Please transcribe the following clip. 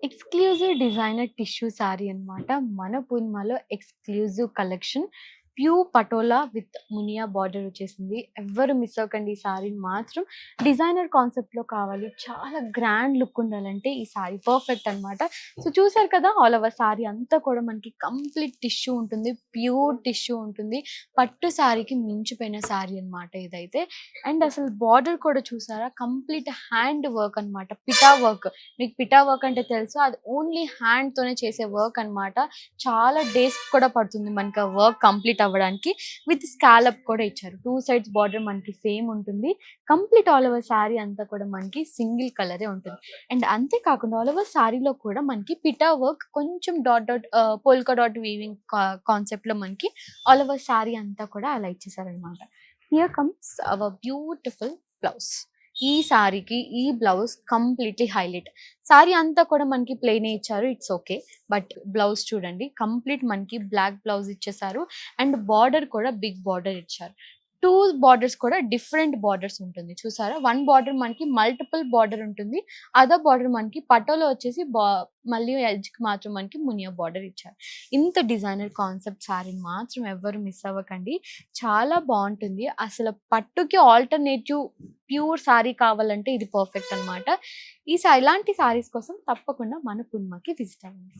Exclusive designer tissue sari అన్నమాట. మన పూర్ణిమలో exclusive collection. Pure Patola with Muniya border వచ్చేసింది. ఎవ్వరు మిస్ అవ్వకండి ఈ శారీని మాత్రం. డిజైనర్ కాన్సెప్ట్‌లో కావాలి. చాలా గ్రాండ్ లుక్ ఉండాలంటే ఈ శారీ పర్ఫెక్ట్ అన్నమాట. సో చూసారు కదా! ఆల్ ఓవర్ శారీ అంతా కూడా మనకి కంప్లీట్ టిష్యూ ఉంటుంది. ప్యూర్ టిష్యూ ఉంటుంది. పట్టు శారీకి మించిపోయిన శారీ అన్నమాట ఇదైతే. అండ్ అసలు బార్డర్ కూడా చూసారా? కంప్లీట్ హ్యాండ్ వర్క్ అన్నమాట. పిటా వర్క్. మీకు పిటా వర్క్ అంటే తెలుసు. అది ఓన్లీ హ్యాండ్‌తోనే చేసే వర్క్ అన్నమాట. చాలా డేస్ కూడా పడుతుంది మనకి ఆ వర్క్ కంప్లీట్ అవ్వడానికి. విత్ స్కాలప్ కూడా ఇచ్చారు. 2 సైడ్స్ బార్డర్ మనకి సేమ్ ఉంటుంది. కంప్లీట్ ఆల్ ఓవర్ శారీ అంతా కూడా మనకి సింగిల్ కలరే ఉంటుంది. అండ్ అంతే కాకుండా ఆల్ ఓవర్ శారీలో కూడా మనకి పిటా వర్క్ కొంచెం పోల్కా డాట్ వీవింగ్ కాన్సెప్ట్‌లో మనకి ఆల్ ఓవర్ శారీ అంతా కూడా అలా ఇచ్చేసారనమాట. Here comes our beautiful blouse. ఈ సారీకి ఈ బ్లౌజ్ కంప్లీట్లీ హైలైట్. సారీ అంతా కూడా మనకి ప్లెయినే ఇచ్చారు. It's okay. బట్ బ్లౌజ్ చూడండి కంప్లీట్ మనకి బ్లాక్ బ్లౌజ్ ఇచ్చేసారు. అండ్ బార్డర్ కూడా బిగ్ బార్డర్ ఇచ్చారు. 2 బార్డర్స్ కూడా డిఫరెంట్ బార్డర్స్ ఉంటుంది. చూసారా? 1 బార్డర్ మనకి మల్టిపుల్ బార్డర్ ఉంటుంది. అదర్ బార్డర్ మనకి పటోలో వచ్చేసి మళ్ళీ ఎడ్జ్‌కి మాత్రం మనకి మునియా బార్డర్ ఇచ్చారు. ఇంత డిజైనర్ కాన్సెప్ట్ సారీని మాత్రం ఎవ్వరు మిస్ అవ్వకండి. చాలా బావుంటుంది. అసలు పట్టుకి ఆల్టర్‌నేటివ్ ప్యూర్ సారీ కావాలంటే ఇది పర్ఫెక్ట్ అన్నమాట. ఇలాంటి సారీస్ కోసం తప్పకుండా మన పూర్ణిమకి విజిట్ అవ్వండి.